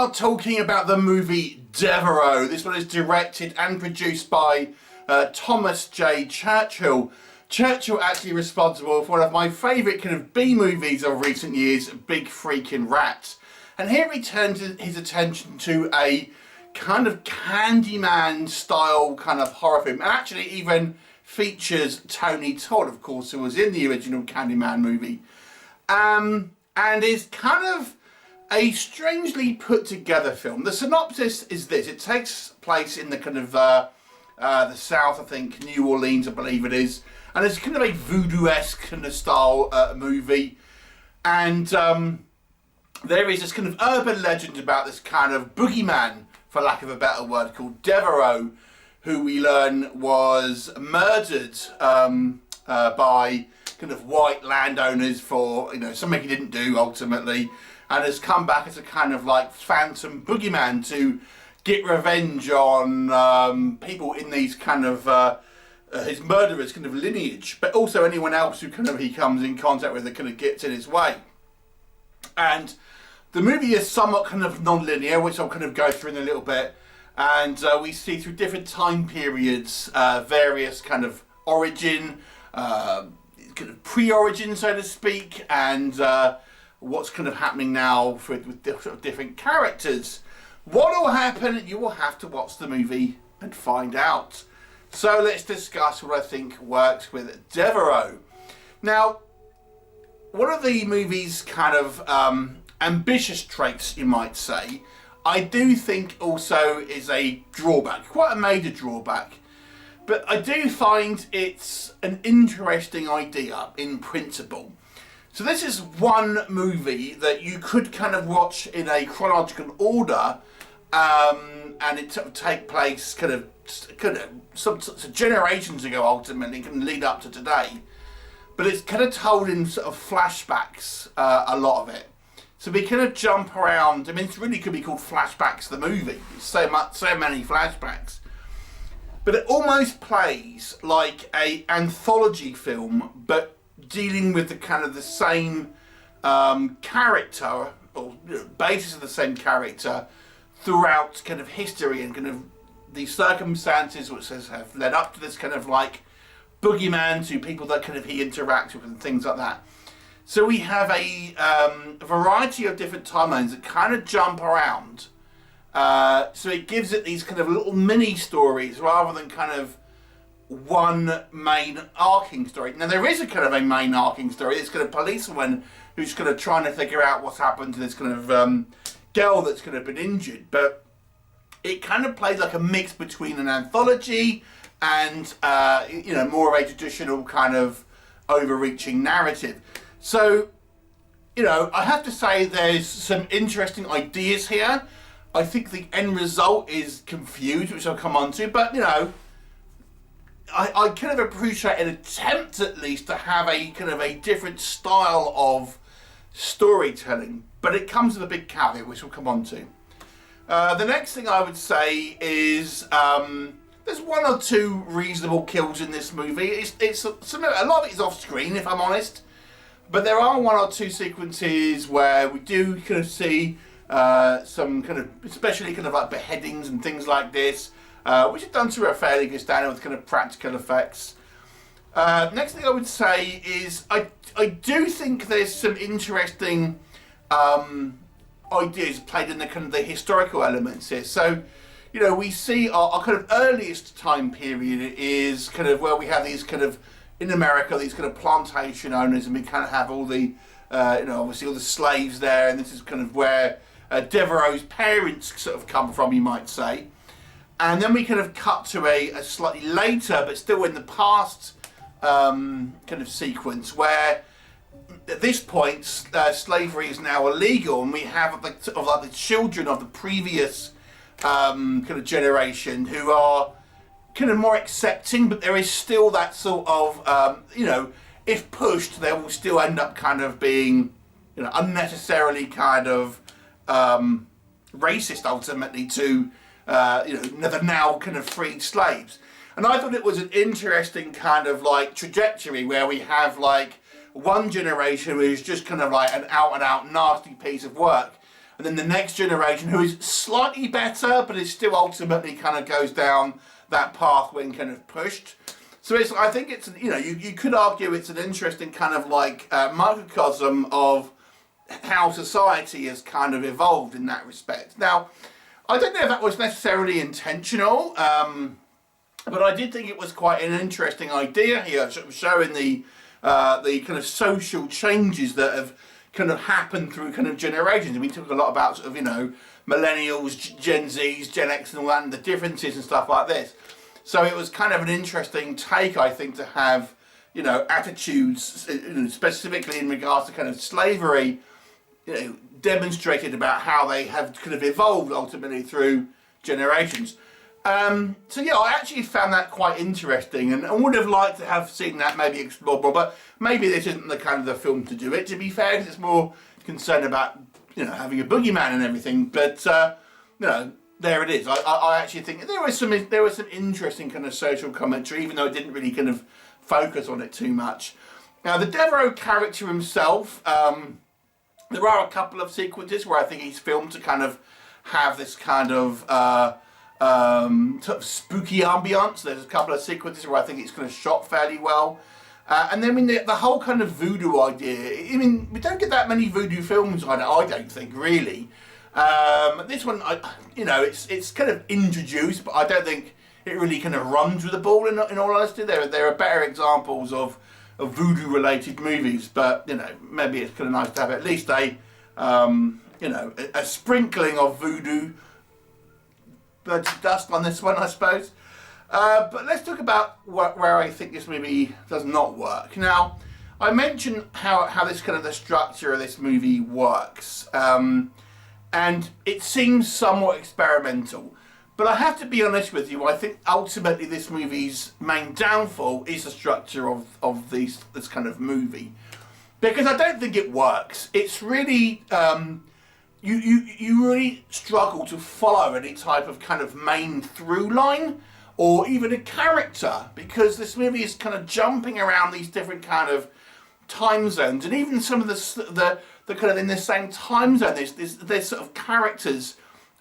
are talking about the movie DEVILREAUX. This one is directed and produced by Thomas J. Churchill. Churchill actually responsible for one of my favourite kind of B movies of recent years, Big Freaking Rat. And here he turns his attention to a kind of Candyman style kind of horror film. And actually even features Tony Todd, of course, who was in the original Candyman movie. And is kind of a strangely put together film. The synopsis is this: it takes place in the kind of the South, I think, New Orleans, I believe it is, and it's kind of a voodoo-esque kind of style movie. And there is this kind of urban legend about this kind of boogeyman, for lack of a better word, called DEVILREAUX, who we learn was murdered by kind of white landowners for, you know, something he didn't do ultimately, and has come back as a kind of like phantom boogeyman to get revenge on people in these kind of his murderers kind of lineage, but also anyone else who kind of he comes in contact with that kind of gets in his way. And the movie is somewhat kind of non-linear, which I'll kind of go through in a little bit, and we see through different time periods various kind of origin, kind of pre-origin, so to speak, and what's kind of happening now with different characters. What will happen? You will have to watch the movie and find out. So let's discuss what I think works with DEVILREAUX. Now, one of the movie's kind of ambitious traits, you might say, I do think also is a drawback, quite a major drawback. But I do find it's an interesting idea in principle. So this is one movie that you could kind of watch in a chronological order, and it take place kind of some generations ago ultimately, can lead up to today. But it's kind of told in sort of flashbacks, a lot of it. So we kind of jump around. I mean, it really could be called Flashbacks the movie. It's so many flashbacks. But it almost plays like a anthology film, but dealing with the kind of the same character, or basis of the same character, throughout kind of history and kind of the circumstances which have led up to this kind of like boogeyman, to people that kind of he interacts with and things like that. So we have a variety of different timelines that kind of jump around. So it gives it these kind of little mini stories rather than kind of one main arcing story. Now there is a kind of a main arcing story. This kind of policewoman who's kind of trying to figure out what's happened to this kind of girl that's kind of been injured. But it kind of plays like a mix between an anthology and you know, more of a traditional kind of overreaching narrative. So, you know, I have to say there's some interesting ideas here. I think the end result is confused, which I'll come on to, but, you know, I kind of appreciate an attempt at least to have a kind of a different style of storytelling, but it comes with a big caveat, which we'll come on to. The next thing I would say is there's one or two reasonable kills in this movie. It's a lot of it is off screen, if I'm honest. But there are one or two sequences where we do kind of see some kind of, especially kind of like beheadings and things like this, which are done to a fairly good standard with kind of practical effects. Next thing I would say is I do think there's some interesting ideas played in the kind of the historical elements here. So, you know, we see our kind of earliest time period is kind of where we have these kind of, in America, these kind of plantation owners, and we kind of have all the, you know, obviously all the slaves there, and this is kind of where DEVILREAUX's parents sort of come from, you might say. And then we kind of cut to a slightly later, but still in the past kind of sequence, where at this point slavery is now illegal, and we have the children of the previous kind of generation who are kind of more accepting, but there is still that sort of, you know, if pushed, they will still end up kind of being, you know, unnecessarily kind of racist ultimately to, you know, the now kind of freed slaves. And I thought it was an interesting kind of like trajectory where we have like one generation who is just kind of like an out and out nasty piece of work, and then the next generation, who is slightly better, but it still ultimately kind of goes down that path when kind of pushed. So it's, I think it's, you know, you could argue it's an interesting kind of like microcosm of how society has kind of evolved in that respect. Now, I don't know if that was necessarily intentional, but I did think it was quite an interesting idea here, showing the kind of social changes that have kind of happened through kind of generations. We talk a lot about sort of, you know, millennials, Gen Zs, Gen X and all that, and the differences and stuff like this. So it was kind of an interesting take, I think, to have, you know, attitudes, specifically in regards to kind of slavery, you know, demonstrated about how they have kind of evolved ultimately through generations. So yeah, I actually found that quite interesting, and I would have liked to have seen that maybe explored more, but maybe this isn't the kind of the film to do it, to be fair, because it's more concerned about, you know, having a boogeyman and everything, but, you know, there it is. I actually think there was some interesting kind of social commentary, even though it didn't really kind of focus on it too much. Now, the Devereaux character himself, there are a couple of sequences where I think he's filmed to kind of have this kind of sort of spooky ambience. There's a couple of sequences where I think it's kind of shot fairly well. And then, I mean, the whole kind of voodoo idea, I mean, we don't get that many voodoo films, I don't think, really. This one, you know, it's kind of introduced, but I don't think it really kind of runs with the ball, in all honesty. There are better examples of voodoo-related movies, but, you know, maybe it's kind of nice to have at least a, you know, a sprinkling of voodoo dust on this one, I suppose. But let's talk about where I think this movie does not work. Now, I mentioned how this kind of the structure of this movie works, and it seems somewhat experimental. But I have to be honest with you, I think ultimately this movie's main downfall is the structure of this kind of movie. Because I don't think it works. It's really, you really struggle to follow any type of kind of main through line, or even a character, because this movie is kind of jumping around these different kind of time zones, and even some of the kind of in the same time zone, there's sort of characters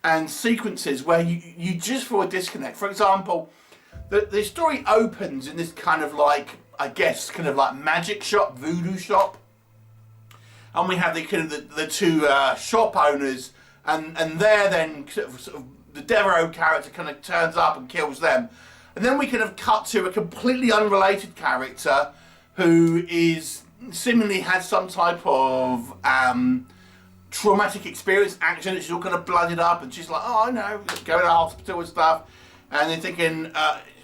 and sequences where you just feel a disconnect. For example, the story opens in this kind of like, I guess, kind of like magic shop, voodoo shop, and we have the kind of the two shop owners, and there then sort of the Devereaux character kind of turns up and kills them, and then we kind of cut to a completely unrelated character who is seemingly has some type of traumatic experience, accident. She's all kind of blooded up, and she's like, oh no, going to the hospital and stuff, and they're thinking,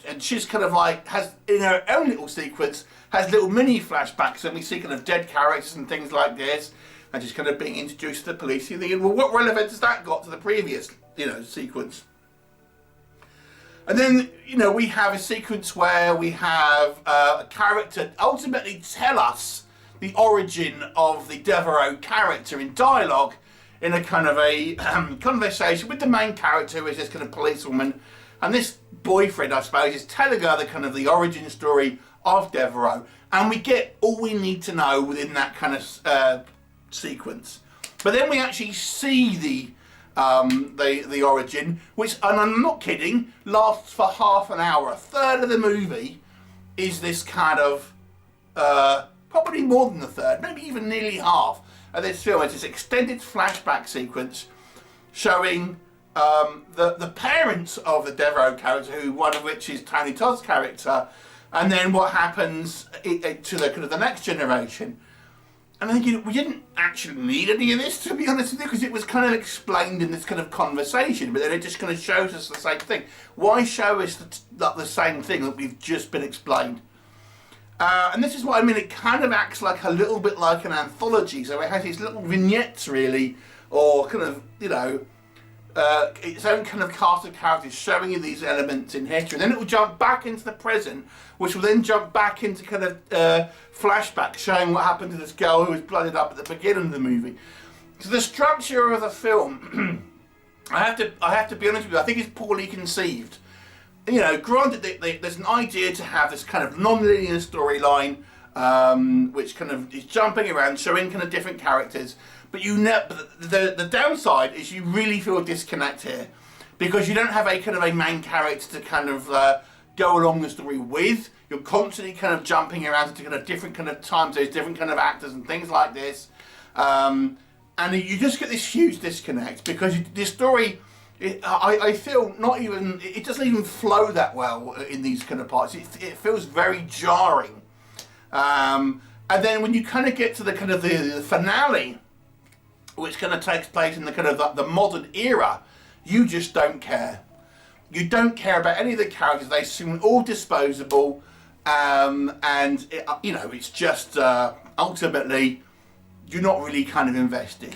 and she's kind of like, has in her own little sequence, has little mini flashbacks, and we see kind of dead characters and things like this, and she's kind of being introduced to the police. You're thinking, well, what relevance has that got to the previous, you know, sequence? And then, you know, we have a sequence where we have a character ultimately tell us the origin of the Devereaux character in dialogue, in a kind of a conversation with the main character, who is this kind of policewoman, and this boyfriend, I suppose, is telling her the kind of the origin story of Devereaux, and we get all we need to know within that kind of sequence. But then we actually see the origin, which, and I'm not kidding, lasts for half an hour. A third of the movie is this kind of, probably more than a third, maybe even nearly half of this film. It's this extended flashback sequence showing the parents of the Devereaux character, who one of which is Tony Todd's character, and then what happens to the kind of the next generation. And I think we didn't actually need any of this, to be honest with you, because it was kind of explained in this kind of conversation, but then it just kind of shows us the same thing. Why show us the same thing that we've just been explained? And this is what I mean, it kind of acts like a little bit like an anthology, so it has these little vignettes really, or kind of, you know, its own kind of cast of characters showing you these elements in history, and then it will jump back into the present, which will then jump back into kind of flashbacks showing what happened to this girl who was blooded up at the beginning of the movie. So the structure of the film, I have to be honest with you, I think it's poorly conceived. You know, granted, there's an idea to have this kind of non-linear storyline, which kind of is jumping around, showing kind of different characters. But the downside is you really feel a disconnect here, because you don't have a kind of a main character to kind of go along the story with. You're constantly kind of jumping around to kind of different kind of time zones, different kind of actors and things like this. And you just get this huge disconnect, because this story, I feel it doesn't even flow that well in these kind of parts. It feels very jarring. And then when you kind of get to the kind of the finale, which kind of takes place in the kind of the modern era, you just don't care. You don't care about any of the characters. They seem all disposable, and it's just ultimately you're not really kind of invested.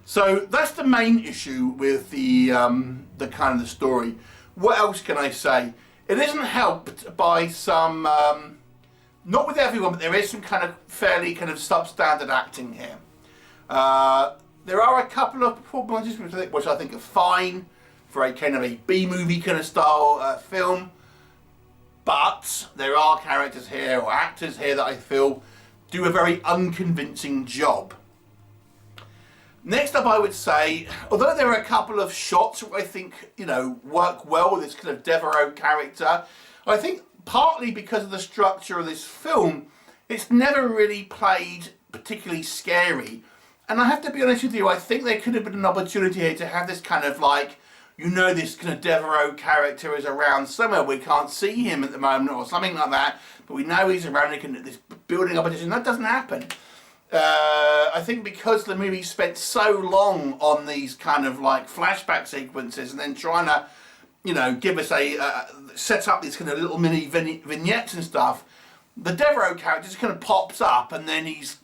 So that's the main issue with the kind of the story. What else can I say? It isn't helped by some, not with everyone, but there is some kind of fairly kind of substandard acting here. There are a couple of performances which I think are fine for a kind of a B-movie kind of style film, but there are characters here or actors here that I feel do a very unconvincing job. Next up, I would say, although there are a couple of shots which I think, work well with this kind of DEVILREAUX character, I think partly because of the structure of this film, it's never really played particularly scary. And I have to be honest with you, I think there could have been an opportunity here to have this kind of like, this kind of DEVILREAUX character is around somewhere, we can't see him at the moment or something like that, but we know he's around, this building up edition. That doesn't happen. I think because the movie spent so long on these kind of like flashback sequences and then trying to, give us set up these kind of little mini vignettes and stuff, the DEVILREAUX character just kind of pops up and then he's,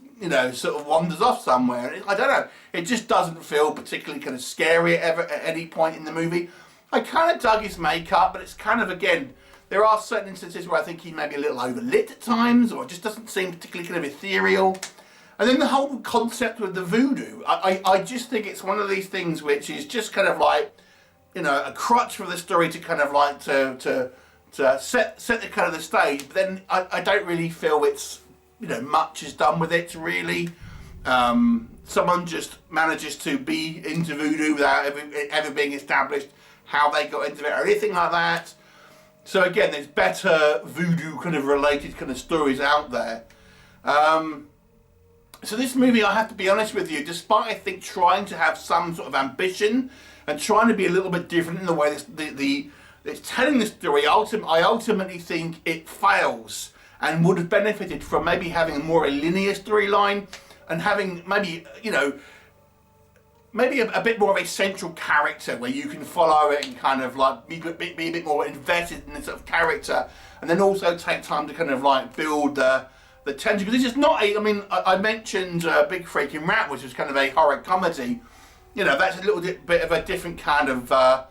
sort of wanders off somewhere. I don't know, it just doesn't feel particularly kind of scary at any point in the movie. I kind of dug his makeup, but it's kind of, again, there are certain instances where I think he may be a little overlit at times, or it just doesn't seem particularly kind of ethereal. And then the whole concept with the voodoo, I just think it's one of these things which is just kind of like, a crutch for the story to kind of like to set the kind of the stage. But then I don't really feel it's, much is done with it really. Someone just manages to be into voodoo without ever being established how they got into it or anything like that. So again, there's better voodoo kind of related kind of stories out there. So this movie, I have to be honest with you, despite I think trying to have some sort of ambition and trying to be a little bit different in the way it's telling the story, I ultimately think it fails and would have benefited from maybe having a more linear storyline and having maybe, maybe a bit more of a central character where you can follow it and kind of like be a bit more invested in this sort of character, and then also take time to kind of like build the tension, because it's just not I mentioned Big Freaking Rat, which was kind of a horror comedy. That's a little bit of a different kind of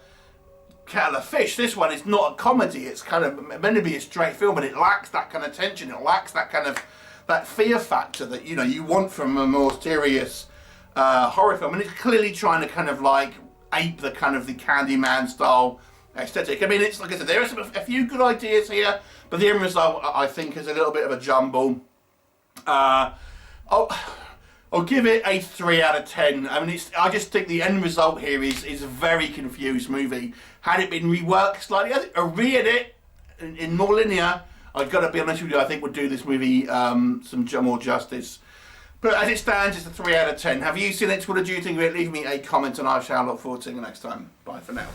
kettle of fish. This one is not a comedy. It's kind of meant to be a straight film, but it lacks that kind of tension. It lacks that kind of that fear factor that you want from a more serious horror film, and it's clearly trying to kind of like ape the kind of the Candyman style aesthetic. It's like I said, there are a few good ideas here, but the end result I think is a little bit of a jumble. I'll give it a 3 out of 10. I just think the end result here is a very confused movie. Had it been reworked slightly, a re-edit in more linear, I've got to be honest with you, I think would do this movie some more justice. But as it stands, it's a 3 out of 10. Have you seen it? What did you think of it? Leave me a comment and I shall look forward to seeing you next time. Bye for now.